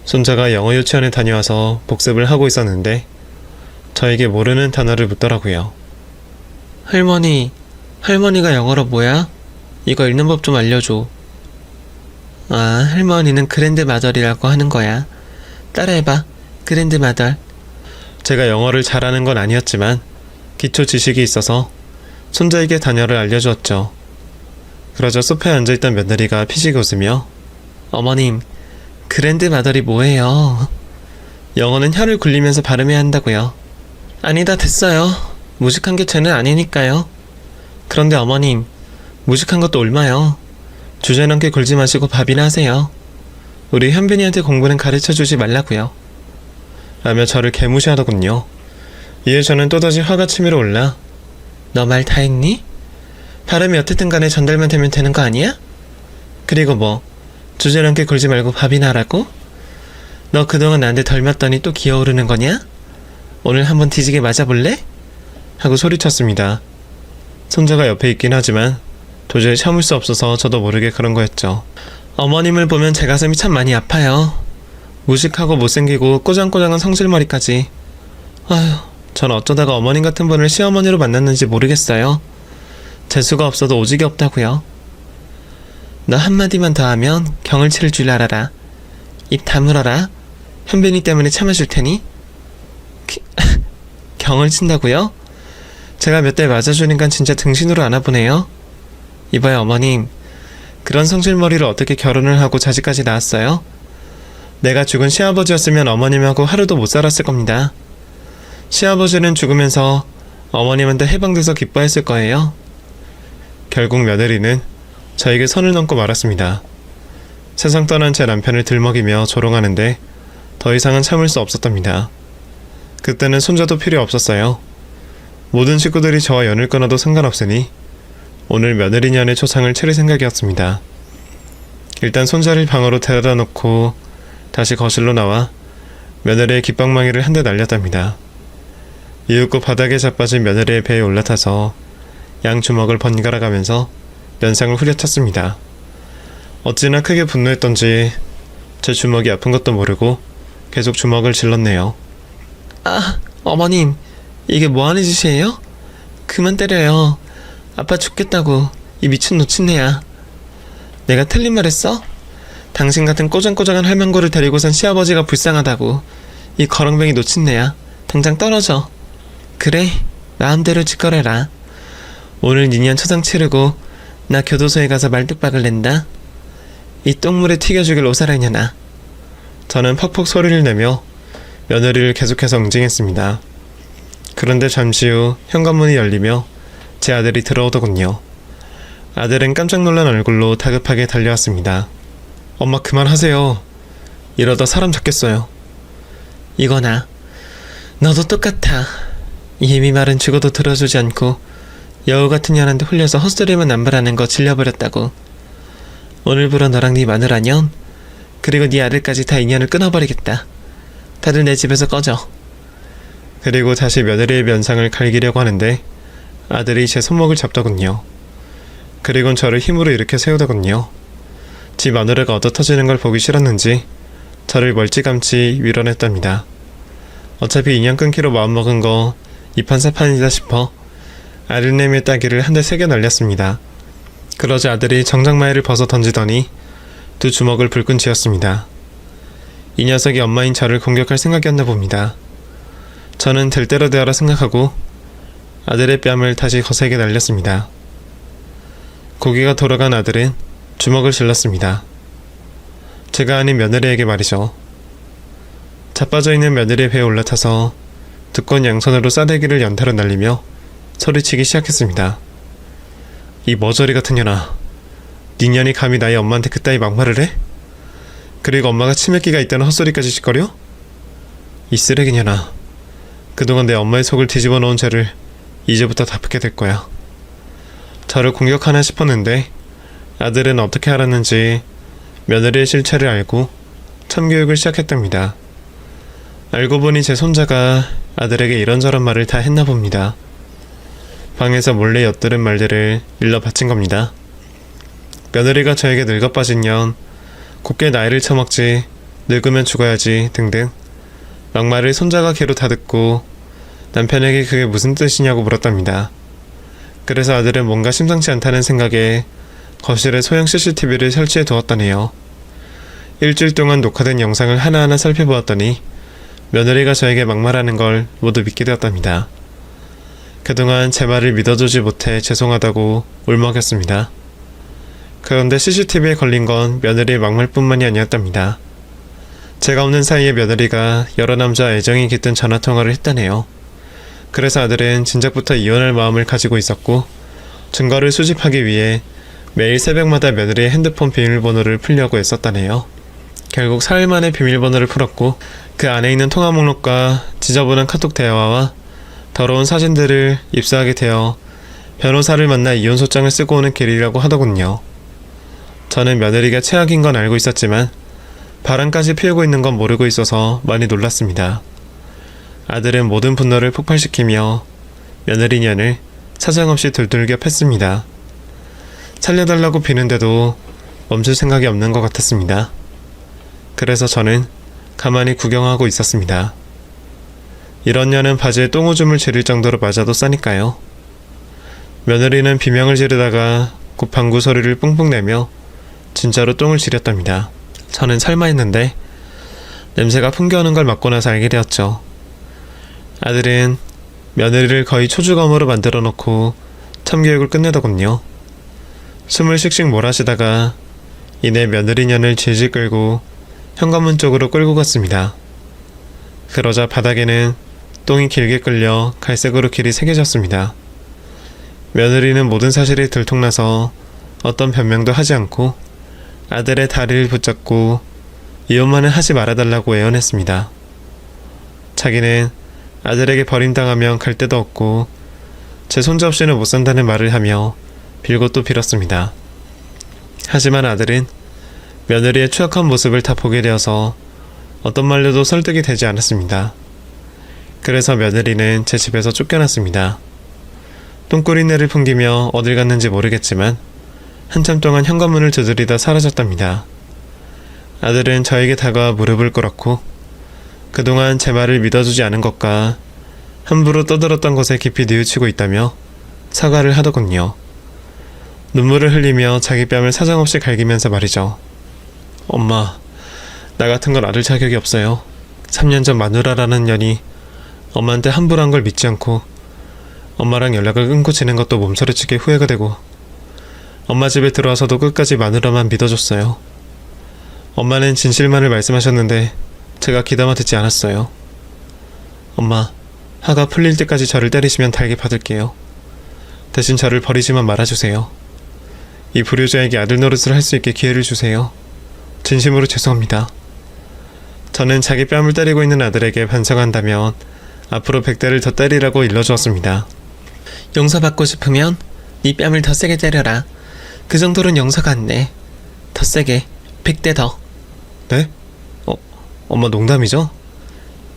손자가 영어 유치원에 다녀와서 복습을 하고 있었는데 저에게 모르는 단어를 묻더라고요. 할머니가 영어로 뭐야? 이거 읽는 법 좀 알려줘. 아, 할머니는 그랜드마덜이라고 하는 거야. 따라해봐. 그랜드마덜. 제가 영어를 잘하는 건 아니었지만 기초 지식이 있어서 손자에게 단어를 알려주었죠. 그러자 소파에 앉아있던 며느리가 피식 웃으며 어머님, 그랜드마덜이 뭐예요? 영어는 혀를 굴리면서 발음해야 한다고요. 아니다 됐어요. 무식한 게 죄는 아니니까요. 그런데 어머님, 무식한 것도 옮아요. 주제넘게 굴지 마시고 밥이나 하세요. 우리 현빈이한테 공부는 가르쳐주지 말라고요. 라며 저를 개무시하더군요. 이에 저는 또다시 화가 치밀어 올라 너 말 다 했니? 발음이 어쨌든 간에 전달만 되면 되는 거 아니야? 그리고 뭐 주제넘게 굴지 말고 밥이나 하라고? 너 그동안 나한테 덜 맞더니 또 기어오르는 거냐? 오늘 한번 뒤지게 맞아볼래? 하고 소리쳤습니다. 손자가 옆에 있긴 하지만 도저히 참을 수 없어서 저도 모르게 그런 거였죠. 어머님을 보면 제 가슴이 참 많이 아파요. 무식하고 못생기고 꼬장꼬장한 성실머리까지. 아휴, 전 어쩌다가 어머님 같은 분을 시어머니로 만났는지 모르겠어요. 재수가 없어도 오직이 없다고요. 너 한마디만 더 하면 경을 치를 줄 알아라. 입 다물어라. 현빈이 때문에 참아줄 테니. 경을 친다고요? 제가 몇 대 맞아주니까 진짜 등신으로 안아보네요. 이봐요 어머님, 그런 성질머리를 어떻게 결혼을 하고 자식까지 낳았어요? 내가 죽은 시아버지였으면 어머님하고 하루도 못 살았을 겁니다. 시아버지는 죽으면서 어머님한테 해방돼서 기뻐했을 거예요. 결국 며느리는 저에게 선을 넘고 말았습니다. 세상 떠난 제 남편을 들먹이며 조롱하는데 더 이상은 참을 수 없었답니다. 그때는 손자도 필요 없었어요. 모든 식구들이 저와 연을 끊어도 상관없으니 오늘 며느리년의 초상을 차릴 생각이었습니다. 일단 손자를 방으로 데려다 놓고 다시 거실로 나와 며느리의 깃방망이를 한 대 날렸답니다. 이윽고 바닥에 자빠진 며느리의 배에 올라타서 양 주먹을 번갈아 가면서 면상을 후려쳤습니다. 어찌나 크게 분노했던지 제 주먹이 아픈 것도 모르고 계속 주먹을 질렀네요. 아, 어머님, 이게 뭐하는 짓이에요? 그만 때려요. 아빠 죽겠다고, 이 미친 노친네야. 내가 틀린 말 했어? 당신 같은 꼬장꼬장한 할망구를 데리고 산 시아버지가 불쌍하다고. 이 거렁뱅이 노친네야. 당장 떨어져. 그래, 마음대로 짓거려라. 오늘 니년 초상 치르고 나 교도소에 가서 말뚝박을 낸다. 이 똥물에 튀겨주길 오사라냐나. 저는 퍽퍽 소리를 내며 며느리를 계속해서 응징했습니다. 그런데 잠시 후 현관문이 열리며 제 아들이 들어오더군요. 아들은 깜짝 놀란 얼굴로 다급하게 달려왔습니다. 엄마 그만하세요. 이러다 사람 잡겠어요. 이거나 너도 똑같아. 이미 말은 죽어도 들어주지 않고 여우 같은 년한테 홀려서 헛소리만 남발하는 거 질려버렸다고. 오늘부로 너랑 네 마누라년 그리고 네 아들까지 다 인연을 끊어버리겠다. 다들 내 집에서 꺼져. 그리고 다시 며느리의 면상을 갈기려고 하는데 아들이 제 손목을 잡더군요. 그리곤 저를 힘으로 일으켜 세우더군요. 지 마누라가 얻어터지는 걸 보기 싫었는지 저를 멀찌감치 밀어냈답니다. 어차피 인연 끊기로 마음먹은 거 이판사판이다 싶어 아들내미의 따귀를 한 대 세게 날렸습니다. 그러자 아들이 정장마이를 벗어 던지더니 두 주먹을 불끈 쥐었습니다. 이 녀석이 엄마인 저를 공격할 생각이었나 봅니다. 저는 될 대로 되어라 생각하고 아들의 뺨을 다시 거세게 날렸습니다. 고개가 돌아간 아들은 주먹을 질렀습니다. 제가 아닌 며느리에게 말이죠. 자빠져 있는 며느리의 배에 올라타서 두꺼운 양손으로 싸대기를 연타로 날리며 소리치기 시작했습니다. 이 머저리 같은 년아, 네 년이 감히 나의 엄마한테 그따위 막말을 해? 그리고 엄마가 치맥기가 있다는 헛소리까지 짓거려? 이 쓰레기 년아, 그동안 내 엄마의 속을 뒤집어 놓은 죄를 이제부터 갚게 될 거야. 저를 공격하나 싶었는데 아들은 어떻게 알았는지 며느리의 실체를 알고 참교육을 시작했답니다. 알고 보니 제 손자가 아들에게 이런저런 말을 다 했나 봅니다. 방에서 몰래 엿들은 말들을 일러 바친 겁니다. 며느리가 저에게 늙어 빠진 년, 곱게 나이를 처먹지, 늙으면 죽어야지 등등 막말을 손자가 귀로 다 듣고 남편에게 그게 무슨 뜻이냐고 물었답니다. 그래서 아들은 뭔가 심상치 않다는 생각에 거실에 소형 CCTV를 설치해 두었다네요. 일주일 동안 녹화된 영상을 하나하나 살펴보았더니 며느리가 저에게 막말하는 걸 모두 믿게 되었답니다. 그동안 제 말을 믿어주지 못해 죄송하다고 울먹였습니다. 그런데 CCTV에 걸린 건 며느리의 막말뿐만이 아니었답니다. 제가 없는 사이에 며느리가 여러 남자와 애정이 깃든 전화통화를 했다네요. 그래서 아들은 진작부터 이혼할 마음을 가지고 있었고 증거를 수집하기 위해 매일 새벽마다 며느리의 핸드폰 비밀번호를 풀려고 애썼다네요. 결국 사흘 만에 비밀번호를 풀었고 그 안에 있는 통화 목록과 지저분한 카톡 대화와 더러운 사진들을 입수하게 되어 변호사를 만나 이혼소장을 쓰고 오는 길이라고 하더군요. 저는 며느리가 최악인 건 알고 있었지만 바람까지 피우고 있는 건 모르고 있어서 많이 놀랐습니다. 아들은 모든 분노를 폭발시키며 며느리년을 사정없이 둘둘겨 팼습니다. 살려달라고 비는데도 멈출 생각이 없는 것 같았습니다. 그래서 저는 가만히 구경하고 있었습니다. 이런 년은 바지에 똥오줌을 지를 정도로 맞아도 싸니까요. 며느리는 비명을 지르다가 곧 방구 소리를 뿡뿡 내며 진짜로 똥을 지렸답니다. 저는 설마 했는데 냄새가 풍겨오는 걸 맡고 나서 알게 되었죠. 아들은 며느리를 거의 초주검으로 만들어 놓고 참교육을 끝내더군요. 숨을 씩씩 몰아쉬다가 이내 며느리년을 질질 끌고 현관문 쪽으로 끌고 갔습니다. 그러자 바닥에는 똥이 길게 끌려 갈색으로 길이 새겨졌습니다. 며느리는 모든 사실이 들통나서 어떤 변명도 하지 않고 아들의 다리를 붙잡고 이혼만은 하지 말아달라고 애원했습니다. 자기는 아들에게 버림당하면 갈 데도 없고 제 손자 없이는 못 산다는 말을 하며 빌고 또 빌었습니다. 하지만 아들은 며느리의 추악한 모습을 다 보게 되어서 어떤 말로도 설득이 되지 않았습니다. 그래서 며느리는 제 집에서 쫓겨났습니다. 똥꾸리내를 풍기며 어딜 갔는지 모르겠지만 한참 동안 현관문을 두드리다 사라졌답니다. 아들은 저에게 다가와 무릎을 꿇었고 그동안 제 말을 믿어주지 않은 것과 함부로 떠들었던 것에 깊이 뉘우치고 있다며 사과를 하더군요. 눈물을 흘리며 자기 뺨을 사정없이 갈기면서 말이죠. 엄마, 나 같은 건 아들 자격이 없어요. 3년 전 마누라라는 년이 엄마한테 함부로 한 걸 믿지 않고 엄마랑 연락을 끊고 지낸 것도 몸서리치게 후회가 되고 엄마 집에 들어와서도 끝까지 마누라만 믿어줬어요. 엄마는 진실만을 말씀하셨는데 제가 귀담아 듣지 않았어요. 엄마, 화가 풀릴 때까지 저를 때리시면 달게 받을게요. 대신 저를 버리지만 말아주세요. 이 불효자에게 아들 노릇을 할 수 있게 기회를 주세요. 진심으로 죄송합니다. 저는 자기 뺨을 때리고 있는 아들에게 반성한다면 앞으로 100대를 더 때리라고 일러주었습니다. 용서받고 싶으면 네 뺨을 더 세게 때려라. 그 정도는 용서가 안 돼. 더 세게 100대 더. 네? 엄마 농담이죠?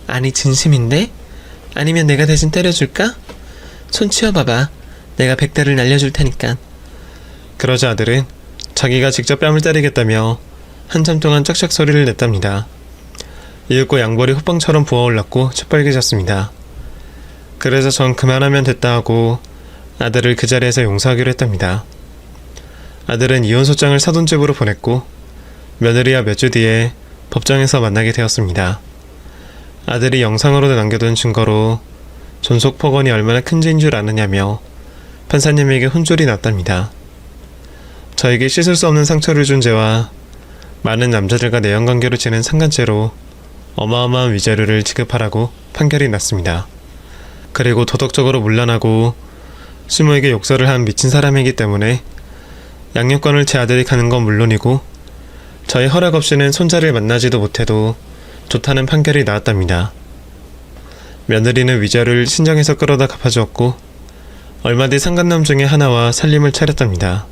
아니 진심인데? 아니면 내가 대신 때려줄까? 손 치워봐봐. 내가 100대를 날려줄 테니까. 그러자 아들은 자기가 직접 뺨을 때리겠다며 한참 동안 짝짝 소리를 냈답니다. 이윽고 양볼이 호빵처럼 부어올랐고 새빨개졌습니다. 그래서 전 그만하면 됐다 하고 아들을 그 자리에서 용서하기로 했답니다. 아들은 이혼소장을 사돈집으로 보냈고 며느리와 몇 주 뒤에 법정에서 만나게 되었습니다. 아들이 영상으로 남겨둔 증거로 존속폭언이 얼마나 큰 죄인 줄 아느냐며 판사님에게 혼쭐이 났답니다. 저에게 씻을 수 없는 상처를 준 죄와 많은 남자들과 내연관계로 지낸 상간죄로 어마어마한 위자료를 지급하라고 판결이 났습니다. 그리고 도덕적으로 문란하고 시모에게 욕설을 한 미친 사람이기 때문에 양육권을 제 아들이 가는 건 물론이고 저희 허락 없이는 손자를 만나지도 못해도 좋다는 판결이 나왔답니다. 며느리는 위자료를 친정에서 끌어다 갚아주었고 얼마 뒤 상간남 중에 하나와 살림을 차렸답니다.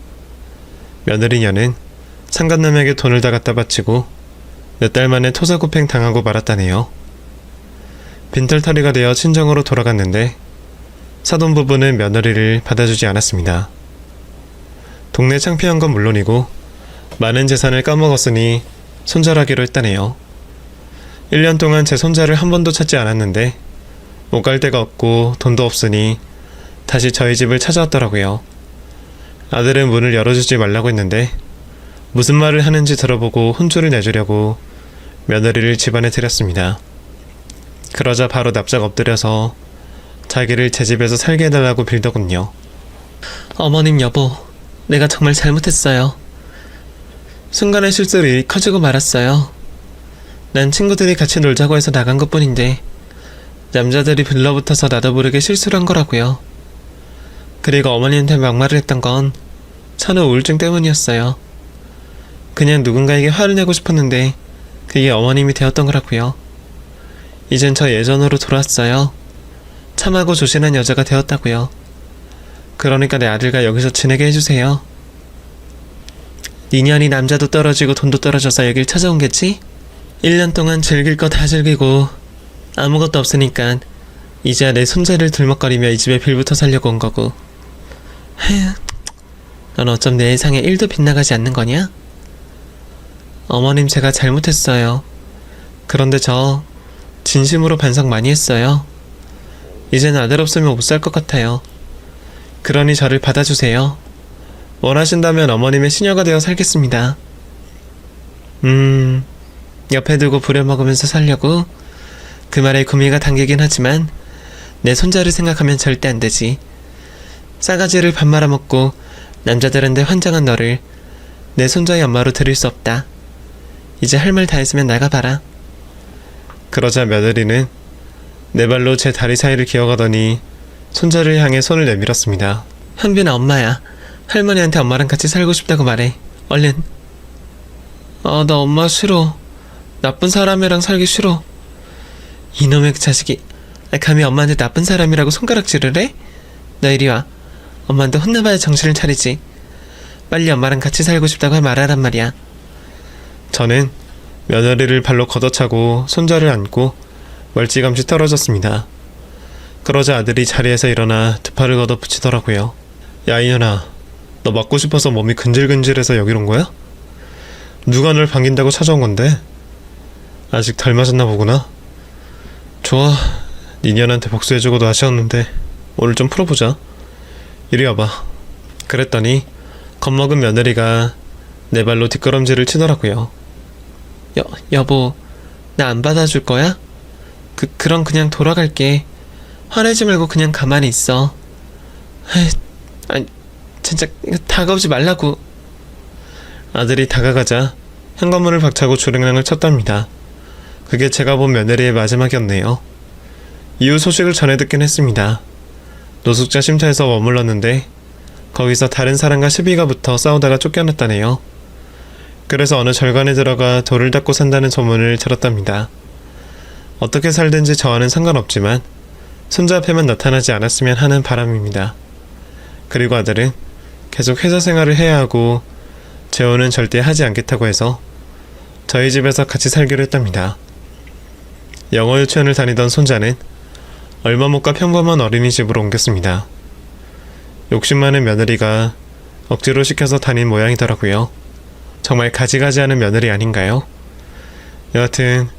며느리녀는 상간남에게 돈을 다 갖다 바치고 몇 달 만에 토사구팽 당하고 말았다네요. 빈털터리가 되어 친정으로 돌아갔는데 사돈 부부는 며느리를 받아주지 않았습니다. 동네 창피한 건 물론이고 많은 재산을 까먹었으니 손절하기로 했다네요. 1년 동안 제 손자를 한 번도 찾지 않았는데 못 갈 데가 없고 돈도 없으니 다시 저희 집을 찾아왔더라고요. 아들은 문을 열어주지 말라고 했는데 무슨 말을 하는지 들어보고 혼쭐을 내주려고 며느리를 집안에 들였습니다. 그러자 바로 납작 엎드려서 자기를 제 집에서 살게 해달라고 빌더군요. 어머님 여보, 내가 정말 잘못했어요. 순간의 실수로 일이 커지고 말았어요. 난 친구들이 같이 놀자고 해서 나간 것뿐인데 남자들이 빌러붙어서 나도 모르게 실수를 한 거라고요. 그리고 어머니한테 막말을 했던 건 천우 우울증 때문이었어요. 그냥 누군가에게 화를 내고 싶었는데 그게 어머님이 되었던 거라고요. 이젠 저 예전으로 돌아왔어요. 참하고 조신한 여자가 되었다고요. 그러니까 내 아들과 여기서 지내게 해주세요. 2년이 남자도 떨어지고 돈도 떨어져서 여길 찾아온 겠지? 1년 동안 즐길 거 다 즐기고 아무것도 없으니까 이제야 내 손자를 들먹거리며 이 집에 빌부터 살려고 온 거고. 헤휴, 넌 어쩜 내 예상에 1도 빗나가지 않는 거냐? 어머님 제가 잘못했어요. 그런데 저 진심으로 반성 많이 했어요. 이제는 아들 없으면 못 살 것 같아요. 그러니 저를 받아주세요. 원하신다면 어머님의 시녀가 되어 살겠습니다. 옆에 두고 부려먹으면서 살려고? 그 말에 구미가 당기긴 하지만 내 손자를 생각하면 절대 안 되지. 싸가지를 밥 말아먹고 남자들한테 환장한 너를 내 손자의 엄마로 들일 수 없다. 이제 할 말 다 했으면 나가봐라. 그러자 며느리는 내 발로 제 다리 사이를 기어가더니 손자를 향해 손을 내밀었습니다. 현빈아, 엄마야. 할머니한테 엄마랑 같이 살고 싶다고 말해. 얼른. 나 엄마 싫어. 나쁜 사람이랑 살기 싫어. 이놈의 자식이 감히 엄마한테 나쁜 사람이라고 손가락질을 해? 너 이리 와. 엄마한테 혼나봐야 정신을 차리지. 빨리 엄마랑 같이 살고 싶다고 말하란 말이야. 저는 며느리를 발로 걷어차고 손자를 안고 멀찌감치 떨어졌습니다. 그러자 아들이 자리에서 일어나 두 팔을 걷어 붙이더라고요. 야 이년아, 너 맞고 싶어서 몸이 근질근질해서 여기로 온 거야? 누가 널 반긴다고 찾아온 건데? 아직 덜 맞았나 보구나. 좋아, 니년한테 복수해주고도 아쉬웠는데 오늘 좀 풀어보자. 이리 와봐. 그랬더니 겁먹은 며느리가 내 발로 뒷걸음질을 치더라고요. 여보, 나 안 받아줄 거야? 그럼 그냥 돌아갈게. 화내지 말고 그냥 가만히 있어. 아니, 진짜 다가오지 말라고. 아들이 다가가자 현관문을 박차고 주랭랑을 쳤답니다. 그게 제가 본 며느리의 마지막이었네요. 이후 소식을 전해 듣긴 했습니다. 노숙자 쉼터에서 머물렀는데 거기서 다른 사람과 시비가 붙어 싸우다가 쫓겨났다네요. 그래서 어느 절간에 들어가 돌을 닦고 산다는 소문을 들었답니다. 어떻게 살든지 저와는 상관없지만 손자 앞에만 나타나지 않았으면 하는 바람입니다. 그리고 아들은 계속 회사 생활을 해야 하고 재혼은 절대 하지 않겠다고 해서 저희 집에서 같이 살기로 했답니다. 영어 유치원을 다니던 손자는 얼마 못 가 평범한 어린이집으로 옮겼습니다. 욕심 많은 며느리가 억지로 시켜서 다닌 모양이더라고요. 정말 가지가지하는 며느리 아닌가요? 여하튼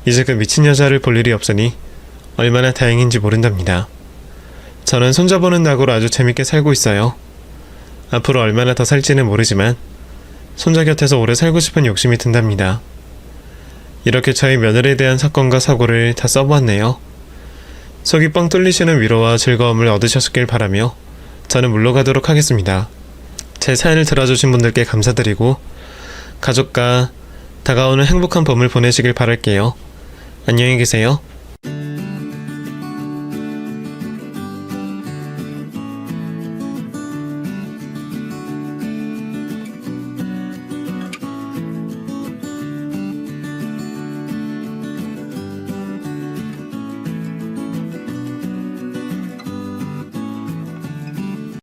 이제 그 미친 여자를 볼 일이 없으니 얼마나 다행인지 모른답니다. 저는 손자 보는 낙으로 아주 재밌게 살고 있어요. 앞으로 얼마나 더 살지는 모르지만 손자 곁에서 오래 살고 싶은 욕심이 든답니다. 이렇게 저희 며느리에 대한 사건과 사고를 다 써보았네요. 속이 뻥 뚫리시는 위로와 즐거움을 얻으셨길 바라며 저는 물러가도록 하겠습니다. 제 사연을 들어주신 분들께 감사드리고 가족과 다가오는 행복한 봄을 보내시길 바랄게요. 안녕히 계세요.